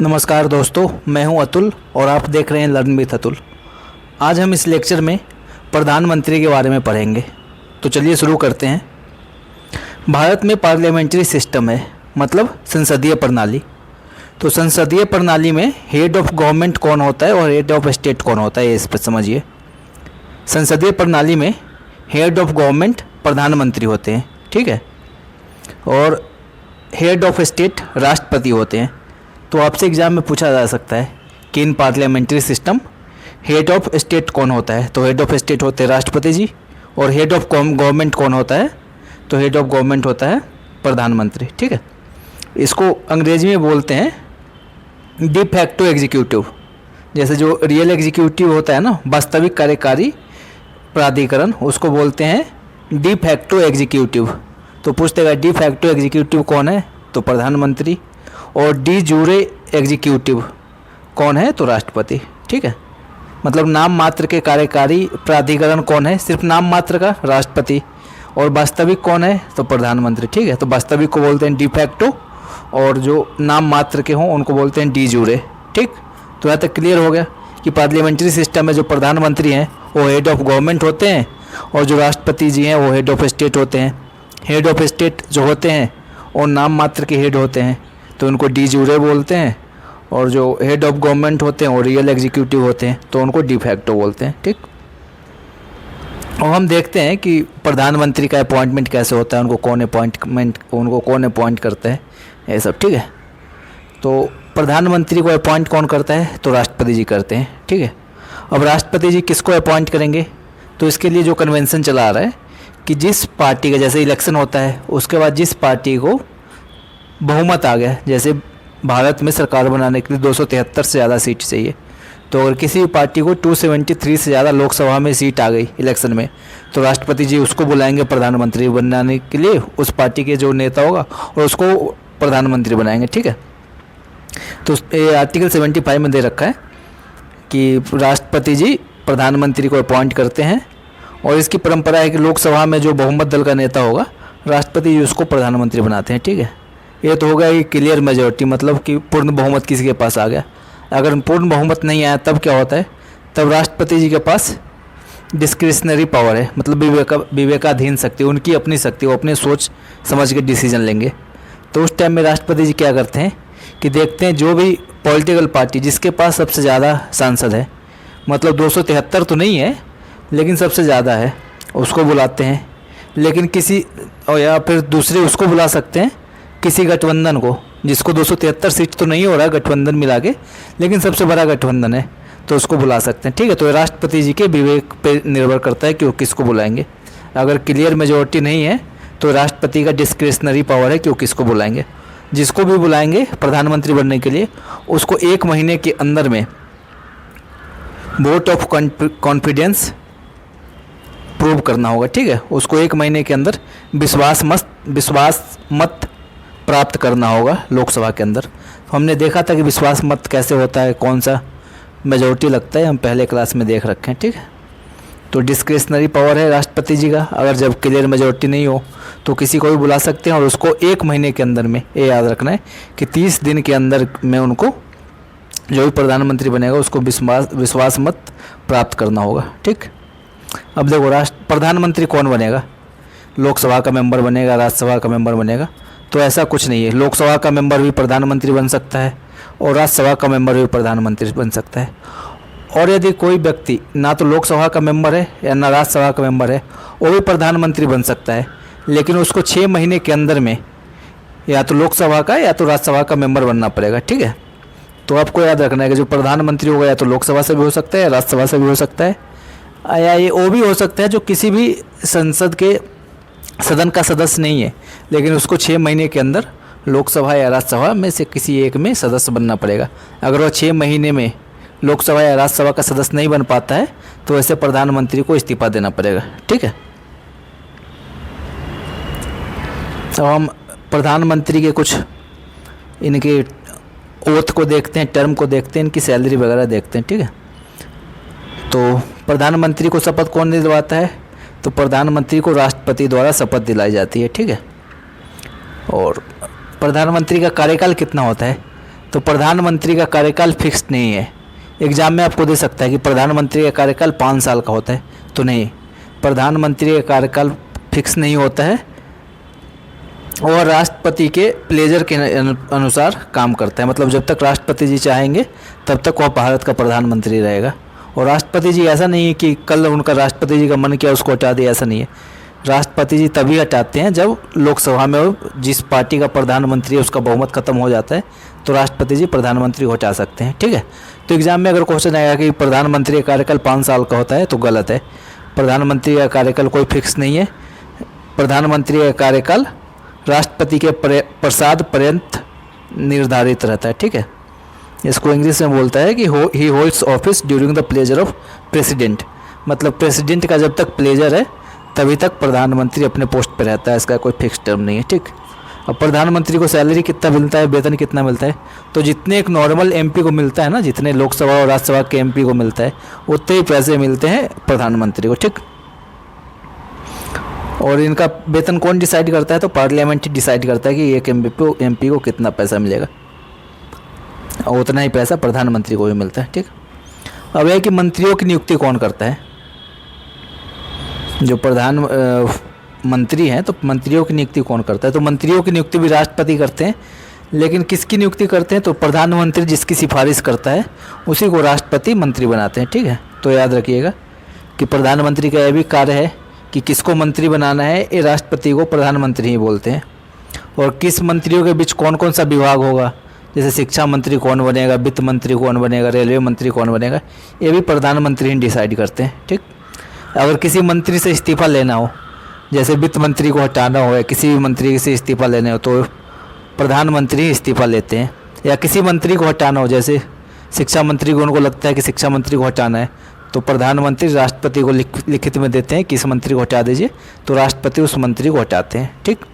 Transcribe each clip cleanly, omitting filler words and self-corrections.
नमस्कार दोस्तों, मैं हूं अतुल और आप देख रहे हैं लर्न विथ अतुल। आज हम इस लेक्चर में प्रधानमंत्री के बारे में पढ़ेंगे। तो चलिए शुरू करते हैं। भारत में पार्लियामेंट्री सिस्टम है, मतलब संसदीय प्रणाली। तो संसदीय प्रणाली में हेड ऑफ गवर्नमेंट कौन होता है और हेड ऑफ स्टेट कौन होता है, इस पर समझिए। संसदीय प्रणाली में हेड ऑफ गवर्नमेंट प्रधानमंत्री होते हैं, ठीक है, और हेड ऑफ स्टेट राष्ट्रपति होते हैं। तो आपसे एग्जाम में पूछा जा सकता है कि इन parliamentary system head of state कौन होता है। तो हेड ऑफ स्टेट होते हैं राष्ट्रपति जी, और हेड ऑफ गवर्नमेंट कौन होता है, तो हेड ऑफ गवर्नमेंट होता है प्रधानमंत्री, ठीक है। इसको अंग्रेजी में बोलते हैं डी फैक्टो एग्जीक्यूटिव। जैसे जो रियल एग्जीक्यूटिव होता है ना, वास्तविक कार्यकारी प्राधिकरण, उसको बोलते हैं डी फैक्टो एग्जीक्यूटिव। तो पूछतेगा डी फैक्टो एग्जीक्यूटिव कौन है, तो प्रधानमंत्री। और डी जूरे एग्जीक्यूटिव कौन है, तो राष्ट्रपति, ठीक है। मतलब नाम मात्र के कार्यकारी प्राधिकरण कौन है, सिर्फ नाम मात्र का, राष्ट्रपति। और वास्तविक कौन है, तो प्रधानमंत्री, ठीक है। तो वास्तविक को बोलते हैं डी फैक्टो, और जो नाम मात्र के हों उनको बोलते हैं डी जूरे, ठीक। तो यहाँ तक क्लियर हो गया कि पार्लियामेंट्री सिस्टम में जो प्रधानमंत्री हैं वो हेड ऑफ गवर्नमेंट होते हैं, और जो राष्ट्रपति जी हैं वो हेड ऑफ स्टेट होते हैं। हेड ऑफ स्टेट जो होते हैं वो नाम मात्र के हेड होते हैं, तो उनको डी जूरे बोलते हैं। और जो हेड ऑफ गवर्नमेंट होते हैं वो रियल एग्जीक्यूटिव होते हैं, तो उनको डी फैक्टो बोलते हैं, ठीक। और हम देखते हैं कि प्रधानमंत्री का अपॉइंटमेंट कैसे होता है, उनको कौन अपॉइंट करता है, ये सब, ठीक है। तो प्रधानमंत्री को अपॉइंट कौन करता है, तो राष्ट्रपति जी करते हैं, ठीक है। अब राष्ट्रपति जी किसको अपॉइंट करेंगे, तो इसके लिए जो कन्वेंशन चला आ रहा है कि जिस पार्टी का, जैसे इलेक्शन होता है उसके बाद जिस पार्टी को बहुमत आ गया, जैसे भारत में सरकार बनाने के लिए 273 से ज़्यादा सीट चाहिए, तो अगर किसी पार्टी को 273 से ज़्यादा लोकसभा में सीट आ गई इलेक्शन में, तो राष्ट्रपति जी उसको बुलाएंगे प्रधानमंत्री बनाने के लिए, उस पार्टी के जो नेता होगा, और उसको प्रधानमंत्री बनाएंगे, ठीक है। तो ये आर्टिकल 75 में दे रखा है कि राष्ट्रपति जी प्रधानमंत्री को अपॉइंट करते हैं, और इसकी परंपरा है कि लोकसभा में जो बहुमत दल का नेता होगा, राष्ट्रपति जी उसको प्रधानमंत्री बनाते हैं, ठीक है। ये तो हो गया कि क्लियर मेजॉरिटी, मतलब कि पूर्ण बहुमत किसी के पास आ गया। अगर पूर्ण बहुमत नहीं आया तब क्या होता है, तब राष्ट्रपति जी के पास डिस्क्रिशनरी पावर है, मतलब विवेकाधीन शक्ति, उनकी अपनी शक्ति, वो अपने सोच समझ के डिसीजन लेंगे। तो उस टाइम में राष्ट्रपति जी क्या करते हैं कि देखते हैं जो भी पॉलिटिकल पार्टी जिसके पास सबसे ज़्यादा सांसद है, मतलब 273 तो नहीं है लेकिन सबसे ज़्यादा है, उसको बुलाते हैं। लेकिन किसी, और या फिर दूसरे उसको बुला सकते हैं, किसी गठबंधन को जिसको 273 सीट तो नहीं हो रहा है गठबंधन मिला के, लेकिन सबसे बड़ा गठबंधन है, तो उसको बुला सकते हैं, ठीक है। तो राष्ट्रपति जी के विवेक पे निर्भर करता है कि वो किसको बुलाएंगे। अगर क्लियर मेजॉरिटी नहीं है तो राष्ट्रपति का डिस्क्रिशनरी पावर है कि वो किसको बुलाएंगे। जिसको भी बुलाएंगे प्रधानमंत्री बनने के लिए, उसको 1 महीने के अंदर में वोट ऑफ कॉन्फिडेंस प्रूव करना होगा, ठीक है। उसको 1 महीने के अंदर विश्वास मत प्राप्त करना होगा लोकसभा के अंदर। तो हमने देखा था कि विश्वास मत कैसे होता है, कौन सा मेजॉरिटी लगता है, हम पहले क्लास में देख रखे हैं, ठीक है। तो डिस्क्रिशनरी पावर है राष्ट्रपति जी का, अगर जब क्लियर मेजॉरिटी नहीं हो तो किसी को भी बुला सकते हैं, और उसको 1 महीने के अंदर में, ये याद रखना है कि 30 दिन के अंदर में उनको जो भी प्रधानमंत्री बनेगा उसको विश्वास मत प्राप्त करना होगा, ठीक। अब देखो प्रधानमंत्री कौन बनेगा, लोकसभा का मेंबर बनेगा, राज्यसभा का मेंबर बनेगा, तो ऐसा कुछ नहीं है। लोकसभा का मेंबर भी प्रधानमंत्री बन सकता है, और राज्यसभा का मेंबर भी प्रधानमंत्री बन सकता है। और यदि कोई व्यक्ति ना तो लोकसभा का मेंबर है या ना राज्यसभा का मेंबर है, वो भी प्रधानमंत्री बन सकता है, लेकिन उसको 6 महीने के अंदर में या तो लोकसभा का या तो राज्यसभा का मेंबर बनना पड़ेगा, ठीक है। तो आपको याद रखना है कि जो प्रधानमंत्री होगा या तो लोकसभा से भी हो सकता है, राज्यसभा से भी हो सकता है, या ये वो भी हो सकता है जो किसी भी संसद के सदन का सदस्य नहीं है, लेकिन उसको 6 महीने के अंदर लोकसभा या राज्यसभा में से किसी एक में सदस्य बनना पड़ेगा। अगर वह 6 महीने में लोकसभा या राज्यसभा का सदस्य नहीं बन पाता है तो ऐसे प्रधानमंत्री को इस्तीफा देना पड़ेगा, ठीक है। तो हम प्रधानमंत्री के कुछ इनके ओथ को देखते हैं, टर्म को देखते हैं, इनकी सैलरी वगैरह देखते हैं, ठीक है। तो प्रधानमंत्री को शपथ कौन दिलवाता है, तो प्रधानमंत्री को राष्ट्रपति द्वारा शपथ दिलाई जाती है, ठीक है। और प्रधानमंत्री का कार्यकाल कितना होता है, तो प्रधानमंत्री का कार्यकाल फिक्स नहीं है। एग्जाम में आपको दे सकता है कि प्रधानमंत्री का कार्यकाल 5 साल का होता है, तो नहीं, प्रधानमंत्री का कार्यकाल फिक्स नहीं होता है और राष्ट्रपति के प्लेजर के अनुसार काम करता है। मतलब जब तक राष्ट्रपति जी चाहेंगे तब तक वह भारत का प्रधानमंत्री रहेगा। और राष्ट्रपति जी ऐसा नहीं है कि कल उनका राष्ट्रपति जी का मन किया उसको हटा दिया, ऐसा नहीं है। राष्ट्रपति जी तभी हटाते हैं जब लोकसभा में जिस पार्टी का प्रधानमंत्री है उसका बहुमत खत्म हो जाता है, तो राष्ट्रपति जी प्रधानमंत्री को हटा सकते हैं। ठीक है, तो एग्जाम में अगर क्वेश्चन आएगा कि प्रधानमंत्री का कार्यकाल 5 साल का होता है, तो गलत है। प्रधानमंत्री का कार्यकाल कोई फिक्स नहीं है। प्रधानमंत्री का कार्यकाल राष्ट्रपति के प्रसाद पर्यंत निर्धारित रहता है। ठीक है, इसको इंग्लिश में बोलता है कि ही holds office during the pleasure of president. मतलब प्रेसिडेंट का जब तक प्लेजर है तभी तक प्रधानमंत्री अपने पोस्ट पर रहता है, इसका कोई फिक्स टर्म नहीं है। ठीक, अब प्रधानमंत्री को सैलरी कितना मिलता है, वेतन कितना मिलता है, तो जितने एक नॉर्मल एमपी को मिलता है ना, जितने लोकसभा और राज्यसभा के एमपी को मिलता है उतने ही पैसे मिलते हैं प्रधानमंत्री को। ठीक, और इनका वेतन कौन डिसाइड करता है, तो पार्लियामेंट ही डिसाइड करता है कि एक एमपी को कितना पैसा मिलेगा, और उतना ही पैसा प्रधानमंत्री को भी मिलता है। ठीक, अब यह कि मंत्रियों की नियुक्ति कौन करता है। जो मंत्री हैं तो मंत्रियों की नियुक्ति कौन करता है, तो मंत्रियों की नियुक्ति भी राष्ट्रपति करते हैं, लेकिन किसकी नियुक्ति करते हैं, तो प्रधानमंत्री जिसकी सिफारिश करता है उसी को राष्ट्रपति मंत्री बनाते हैं। ठीक है, तो याद रखिएगा कि प्रधानमंत्री का यह भी कार्य है कि किसको मंत्री बनाना है, ये राष्ट्रपति को प्रधानमंत्री ही बोलते हैं। और किस मंत्रियों के बीच कौन कौन सा विभाग होगा, जैसे शिक्षा मंत्री कौन बनेगा, वित्त मंत्री कौन बनेगा, रेलवे मंत्री कौन बनेगा, ये भी प्रधानमंत्री ही डिसाइड करते हैं। ठीक, अगर किसी मंत्री से इस्तीफा लेना हो, जैसे वित्त मंत्री को हटाना हो या किसी भी मंत्री से इस्तीफा लेना हो, तो प्रधानमंत्री ही इस्तीफा लेते हैं। या किसी मंत्री को हटाना हो, जैसे शिक्षा मंत्री को उनको लगता है कि शिक्षा मंत्री को हटाना है, तो प्रधानमंत्री राष्ट्रपति को लिखित में देते हैं कि इस मंत्री को हटा दीजिए, तो राष्ट्रपति उस मंत्री को हटाते हैं। ठीक,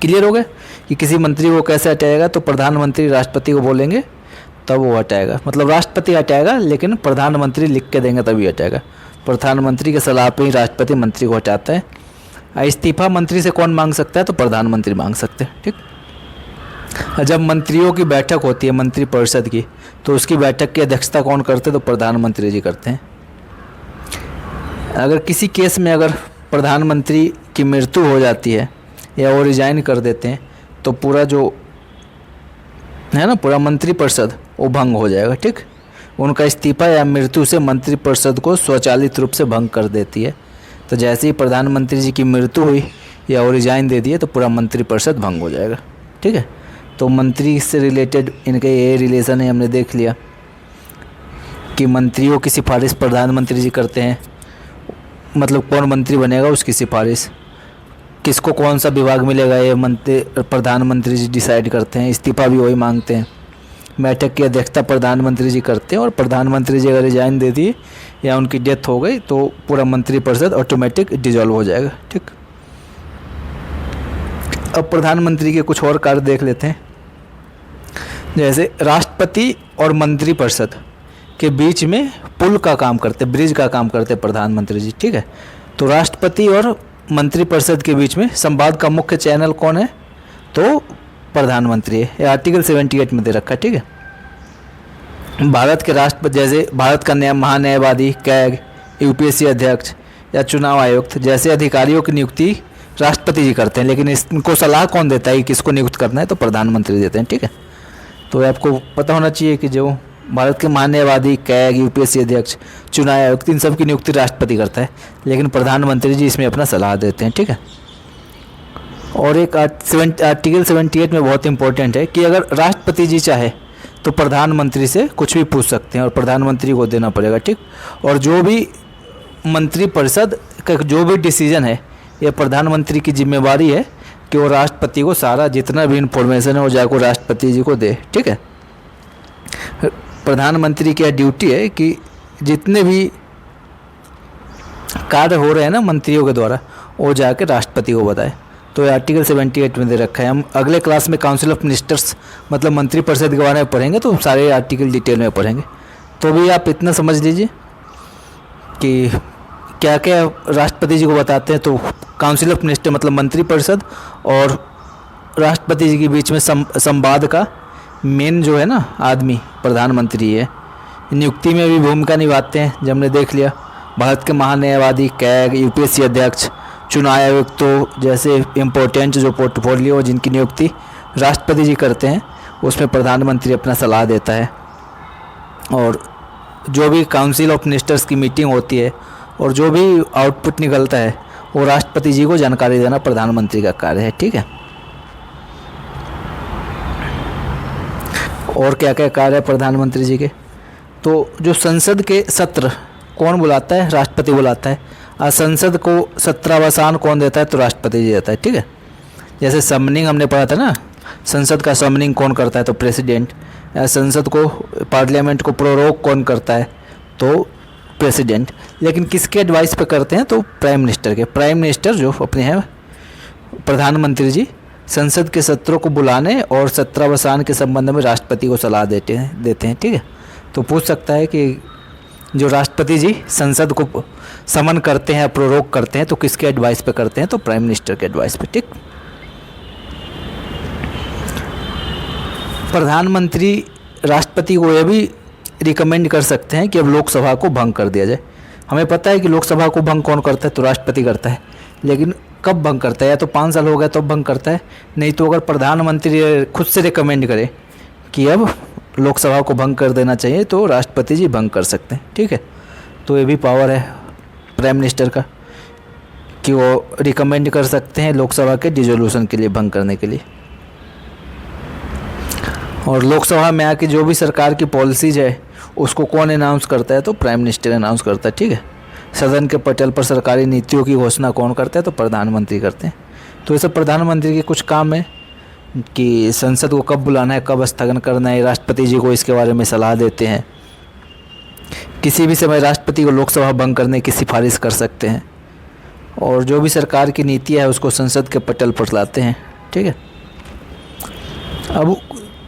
क्लियर हो गया कि किसी मंत्री को कैसे हटाएगा, तो प्रधानमंत्री राष्ट्रपति को बोलेंगे तब वो हटाएगा। मतलब राष्ट्रपति हटाएगा लेकिन प्रधानमंत्री लिख के देंगे तभी हटाएगा। प्रधानमंत्री के सलाह पे ही राष्ट्रपति मंत्री को हटाता है। इस्तीफा मंत्री से कौन मांग सकता है, तो प्रधानमंत्री मांग सकते हैं। ठीक, जब मंत्रियों की बैठक होती है मंत्रिपरिषद की, तो उसकी बैठक की अध्यक्षता कौन करते हैं, तो प्रधानमंत्री जी करते हैं। अगर किसी केस में अगर प्रधानमंत्री की मृत्यु हो जाती है या वो रिजाइन कर देते हैं, तो पूरा जो है ना पूरा मंत्रिपरिषद वो भंग हो जाएगा। ठीक, उनका इस्तीफा या मृत्यु से मंत्रिपरिषद को स्वचालित रूप से भंग कर देती है। तो जैसे ही प्रधानमंत्री जी की मृत्यु हुई या वो रिजाइन दे दिए, तो पूरा मंत्रिपरिषद भंग हो जाएगा। ठीक है, तो मंत्री से रिलेटेड इनके ये रिलेशन है, हमने देख लिया कि मंत्रियों की सिफारिश प्रधानमंत्री जी करते हैं। मतलब कौन मंत्री बनेगा उसकी सिफारिश, किसको कौन सा विभाग मिलेगा ये प्रधानमंत्री जी डिसाइड करते हैं। इस्तीफा भी वही मांगते हैं। बैठक की अध्यक्षता प्रधानमंत्री जी करते हैं, और प्रधानमंत्री जी अगर रिजाइन दे दिए या उनकी डेथ हो गई तो पूरा मंत्रिपरिषद ऑटोमेटिक डिसॉल्व हो जाएगा। ठीक, अब प्रधानमंत्री के कुछ और कार्य देख लेते हैं। जैसे राष्ट्रपति और मंत्रिपरिषद के बीच में पुल का काम करते, ब्रिज का काम करते प्रधानमंत्री जी। ठीक है, तो राष्ट्रपति और मंत्रिपरिषद के बीच में संवाद का मुख्य चैनल कौन है, तो प्रधानमंत्री है। ये आर्टिकल 78 में दे रखा है। ठीक है, भारत के राष्ट्रपति, जैसे भारत का महान्यायवादी, कैग, यूपीएससी अध्यक्ष या चुनाव आयुक्त जैसे अधिकारियों की नियुक्ति राष्ट्रपति जी करते हैं, लेकिन इनको सलाह कौन देता है कि किसको नियुक्त करना है, तो प्रधानमंत्री देते हैं। ठीक है, तो आपको पता होना चाहिए कि जो भारत के महान्यायवादी, कैग, यूपीएससी अध्यक्ष, चुनाव आयुक्त, इन सब की नियुक्ति राष्ट्रपति करता है, लेकिन प्रधानमंत्री जी इसमें अपना सलाह देते हैं। ठीक है, और एक आर्टिकल 78 में बहुत इंपॉर्टेंट है कि अगर राष्ट्रपति जी चाहे तो प्रधानमंत्री से कुछ भी पूछ सकते हैं और प्रधानमंत्री को देना पड़ेगा। ठीक, और जो भी मंत्रिपरिषद का जो भी डिसीजन है, ये प्रधानमंत्री की जिम्मेवारी है कि वो राष्ट्रपति को सारा जितना भी इंफॉर्मेशन है वो जाकर राष्ट्रपति जी को दे। ठीक है, प्रधानमंत्री की ड्यूटी है कि जितने भी कार्य हो रहे हैं ना मंत्रियों के द्वारा, वो जाके राष्ट्रपति को बताए। तो ये आर्टिकल 78 में दे रखा है। हम अगले क्लास में काउंसिल ऑफ मिनिस्टर्स मतलब मंत्रिपरिषद के बारे में पढ़ेंगे, तो सारे आर्टिकल डिटेल में पढ़ेंगे। तो भी आप इतना समझ लीजिए कि क्या क्या राष्ट्रपति जी को बताते हैं। तो काउंसिल ऑफ मिनिस्टर मतलब मंत्रिपरिषद और राष्ट्रपति जी के बीच में संवाद का मेन जो है ना आदमी प्रधानमंत्री है, नियुक्ति में भी भूमिका निभाते हैं। जब हमने देख लिया भारत के महान्यायवादी, कैग, यूपीएससी अध्यक्ष, चुनाव आयुक्त, तो जैसे इम्पोर्टेंट जो पोर्टफोलियो जिनकी नियुक्ति राष्ट्रपति जी करते हैं उसमें प्रधानमंत्री अपना सलाह देता है। और जो भी काउंसिल ऑफ मिनिस्टर्स की मीटिंग होती है और जो भी आउटपुट निकलता है वो राष्ट्रपति जी को जानकारी देना प्रधानमंत्री का कार्य है। ठीक है, और क्या क्या कार्य है प्रधानमंत्री जी के? तो जो संसद के सत्र कौन बुलाता है? राष्ट्रपति बुलाता है। और संसद को सत्रावसान कौन देता है? तो राष्ट्रपति जी देता है। ठीक है, जैसे समनिंग हमने पढ़ा था ना, संसद का समनिंग कौन करता है? तो प्रेसिडेंट। संसद को, पार्लियामेंट को प्रोरोग कौन करता है? तो प्रेसिडेंट। लेकिन किसके एडवाइस पे करते हैं? तो प्राइम मिनिस्टर के। प्राइम मिनिस्टर जो अपने हैं प्रधानमंत्री जी संसद के सत्रों को बुलाने और सत्रावसान के संबंध में राष्ट्रपति को सलाह देते हैं। ठीक है, तो पूछ सकता है कि जो राष्ट्रपति जी संसद को समन करते हैं, प्रोरोग करते हैं, तो किसके एडवाइस पे करते हैं? तो प्राइम मिनिस्टर के एडवाइस पे। ठीक, प्रधानमंत्री राष्ट्रपति को यह भी रिकमेंड कर सकते हैं कि अब लोकसभा को भंग कर दिया जाए। हमें पता है कि लोकसभा को भंग कौन करता है? तो राष्ट्रपति करता है। लेकिन कब भंग करता है? या तो 5 साल हो गया तो भंग करता है, नहीं तो अगर प्रधानमंत्री खुद से रिकमेंड करे कि अब लोकसभा को भंग कर देना चाहिए तो राष्ट्रपति जी भंग कर सकते हैं। ठीक है, तो ये भी पावर है प्राइम मिनिस्टर का कि वो रिकमेंड कर सकते हैं लोकसभा के डिसोल्यूशन के लिए, भंग करने के लिए। और लोकसभा में आके जो भी सरकार की पॉलिसीज है उसको कौन अनाउंस करता है? तो प्राइम मिनिस्टर अनाउंस करता है। ठीक है, सदन के पटल पर सरकारी नीतियों की घोषणा कौन करता है? तो प्रधानमंत्री करते हैं। तो ये सब प्रधानमंत्री के कुछ काम है कि संसद को कब बुलाना है, कब स्थगन करना है, राष्ट्रपति जी को इसके बारे में सलाह देते हैं। किसी भी समय राष्ट्रपति को लोकसभा भंग करने की सिफारिश कर सकते हैं। और जो भी सरकार की नीति है उसको संसद के पटल पर लाते हैं। ठीक है, अब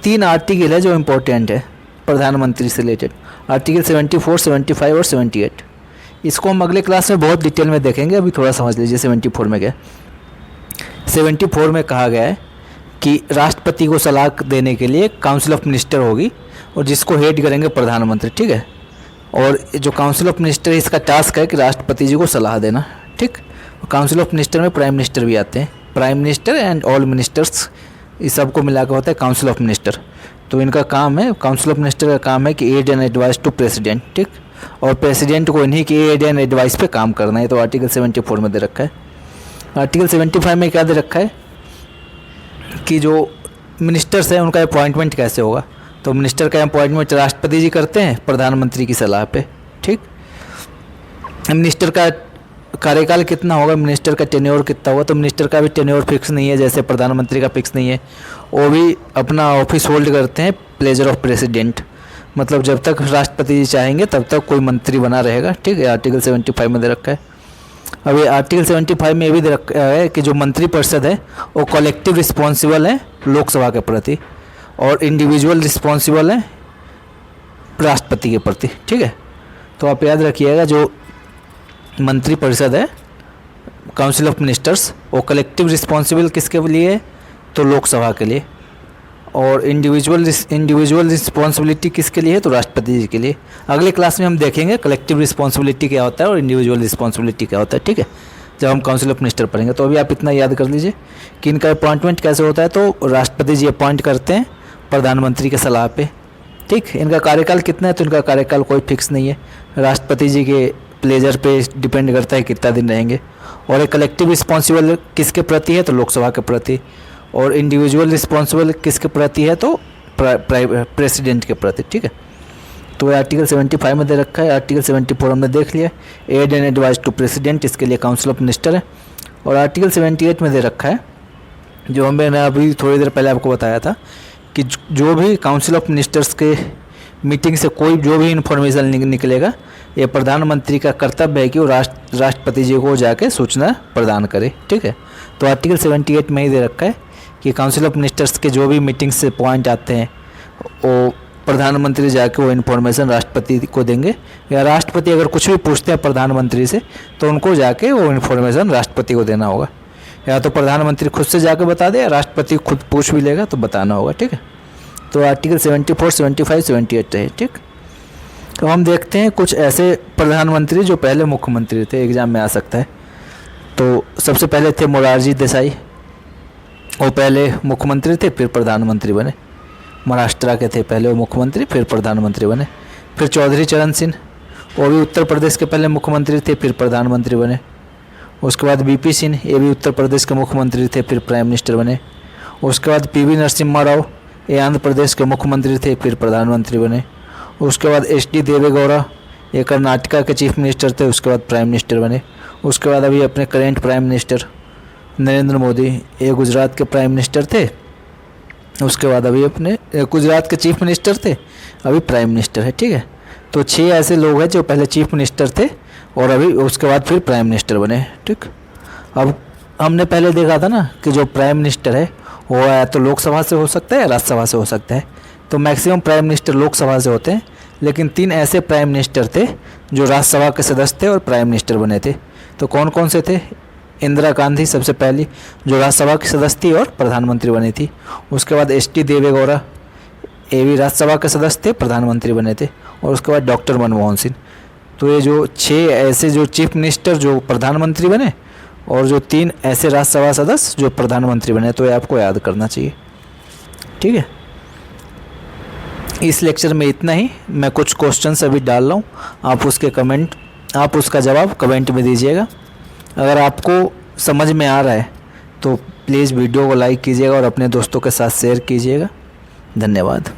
3 आर्टिकल है जो इम्पोर्टेंट है प्रधानमंत्री से रिलेटेड, आर्टिकल 74, 75 और 78। इसको हम अगले क्लास में बहुत डिटेल में देखेंगे, अभी थोड़ा समझ लीजिए 74 में क्या। 74 में कहा गया है कि राष्ट्रपति को सलाह देने के लिए काउंसिल ऑफ मिनिस्टर होगी और जिसको हेड करेंगे प्रधानमंत्री। ठीक है, और जो काउंसिल ऑफ मिनिस्टर है इसका टास्क है कि राष्ट्रपति जी को सलाह देना। ठीक, काउंसिल ऑफ मिनिस्टर में प्राइम मिनिस्टर भी आते हैं, prime minister and all ministers, इस सबको मिला कर होता है काउंसिल ऑफ मिनिस्टर। तो इनका काम है, काउंसिल ऑफ मिनिस्टर का काम है कि aid and advice to president. ठीक, और प्रेसिडेंट को इन्हीं की एड एंड एडवाइस पे काम करना है। तो आर्टिकल 74 में दे रखा है। आर्टिकल 75 में क्या दे रखा है कि जो मिनिस्टर्स हैं उनका अपॉइंटमेंट कैसे होगा? तो मिनिस्टर का अपॉइंटमेंट राष्ट्रपति जी करते हैं प्रधानमंत्री की सलाह पे। ठीक, मिनिस्टर का कार्यकाल कितना होगा, मिनिस्टर का टेन्योर कितना होगा? तो मिनिस्टर का भी टेन्योर फिक्स नहीं है, जैसे प्रधानमंत्री का फिक्स नहीं है। वो भी अपना ऑफिस होल्ड करते हैं प्लेजर ऑफ प्रेसिडेंट, मतलब जब तक राष्ट्रपति जी चाहेंगे तब तक कोई मंत्री बना रहेगा। ठीक है, आर्टिकल 75 में दे रखा है। अब ये आर्टिकल 75 में ये भी दे रखा है कि जो मंत्रिपरिषद है वो कलेक्टिव रिस्पॉन्सिबल है लोकसभा के प्रति और इंडिविजुअल रिस्पॉन्सिबल है राष्ट्रपति के प्रति। ठीक है, तो आप याद रखिएगा जो मंत्रिपरिषद है काउंसिल ऑफ मिनिस्टर्स वो कलेक्टिव रिस्पॉन्सिबल किसके लिए है? तो लोकसभा के लिए। और इंडिविजुअल रिस्पॉन्सिबिलिटी किसके लिए है? तो राष्ट्रपति जी के लिए। अगले क्लास में हम देखेंगे कलेक्टिव रिस्पॉन्सिबिलिटी क्या होता है और इंडिविजुअल रिस्पॉन्सिबिलिटी क्या होता है। ठीक है, जब हम काउंसिल ऑफ मिनिस्टर पढ़ेंगे। तो अभी आप इतना याद कर लीजिए कि इनका अपॉइंटमेंट कैसे होता है। तो राष्ट्रपति जी अपॉइंट करते हैं प्रधानमंत्री के सलाह पे। ठीक, इनका कार्यकाल कितना है? तो इनका कार्यकाल कोई फिक्स नहीं है, राष्ट्रपति जी के प्लेजर पे डिपेंड करता है कितना दिन रहेंगे। और एक कलेक्टिव रिस्पॉन्सिबल किसके प्रति है? तो लोकसभा के प्रति। और इंडिविजुअल रिस्पॉन्सिबल किसके प्रति है? तो प्रेसिडेंट के प्रति। ठीक है, तो आर्टिकल 75 में दे रखा है। आर्टिकल 74 हमने देख लिया, aid and advice to president, इसके लिए काउंसिल ऑफ मिनिस्टर है। और आर्टिकल 78 में दे रखा है, जो मैंने अभी थोड़ी देर पहले आपको बताया था कि जो भी काउंसिल ऑफ मिनिस्टर्स के मीटिंग से कोई जो भी इन्फॉर्मेशन निकलेगा, ये प्रधानमंत्री का कर्तव्य है कि वो राष्ट्रपति जी को जाके सूचना प्रदान करे। ठीक है, तो आर्टिकल 78 में ही दे रखा है कि काउंसिल ऑफ मिनिस्टर्स के जो भी मीटिंग से पॉइंट आते हैं वो प्रधानमंत्री जाके वो इन्फॉर्मेशन राष्ट्रपति को देंगे, या राष्ट्रपति अगर कुछ भी पूछते हैं प्रधानमंत्री से तो उनको जाके वो इन्फॉर्मेशन राष्ट्रपति को देना होगा। या तो प्रधानमंत्री खुद से जाके बता दे, या राष्ट्रपति खुद पूछ भी लेगा तो बताना होगा। ठीक है, तो आर्टिकल 74, 75, 78 है। ठीक, तो हम देखते हैं कुछ ऐसे प्रधानमंत्री जो पहले मुख्यमंत्री थे, एग्ज़ाम में आ सकता है। तो सबसे पहले थे मोरारजी देसाई, वो पहले मुख्यमंत्री थे फिर प्रधानमंत्री बने। महाराष्ट्र के थे, पहले वो मुख्यमंत्री फिर प्रधानमंत्री बने। फिर चौधरी चरण सिंह, वो भी उत्तर प्रदेश के पहले मुख्यमंत्री थे फिर प्रधानमंत्री बने। उसके बाद बीपी सिंह, ये भी उत्तर प्रदेश के मुख्यमंत्री थे फिर प्राइम मिनिस्टर बने। उसके बाद पीवी नरसिम्हा राव, ये आंध्र प्रदेश के मुख्यमंत्री थे फिर प्रधानमंत्री बने। उसके बाद एच.डी. देवेगौड़ा, ये कर्नाटका के चीफ मिनिस्टर थे, उसके बाद प्राइम मिनिस्टर बने। उसके बाद अभी अपने current prime minister Narendra Modi, ये गुजरात के प्राइम मिनिस्टर थे। उसके बाद अभी अपने गुजरात के चीफ मिनिस्टर थे, अभी प्राइम मिनिस्टर है। ठीक है, तो 6 ऐसे लोग हैं जो पहले चीफ मिनिस्टर थे और अभी उसके बाद फिर प्राइम मिनिस्टर बने। ठीक, अब हमने पहले देखा था ना कि जो प्राइम मिनिस्टर है वो या तो लोकसभा से हो सकता है या राज्यसभा से हो सकता है। तो मैक्सिमम प्राइम मिनिस्टर लोकसभा से होते हैं, लेकिन 3 ऐसे प्राइम मिनिस्टर थे जो राज्यसभा के सदस्य थे और प्राइम मिनिस्टर बने थे। तो कौन कौन से थे? इंदिरा गांधी सबसे पहली, जो राज्यसभा की सदस्य थी और प्रधानमंत्री बनी थी। उसके बाद एच.डी. देवेगौड़ा, ये भी राज्यसभा के सदस्य थे, प्रधानमंत्री बने थे। और उसके बाद डॉक्टर मनमोहन सिंह। तो ये जो 6 ऐसे जो चीफ मिनिस्टर जो प्रधानमंत्री बने और जो 3 ऐसे राज्यसभा सदस्य जो प्रधानमंत्री बने, तो ये आपको याद करना चाहिए। ठीक है, इस लेक्चर में इतना ही। मैं कुछ क्वेश्चंस अभी डाल रहा हूँ, आप उसका जवाब कमेंट में दीजिएगा। अगर आपको समझ में आ रहा है तो प्लीज़ वीडियो को लाइक कीजिएगा और अपने दोस्तों के साथ शेयर कीजिएगा। धन्यवाद।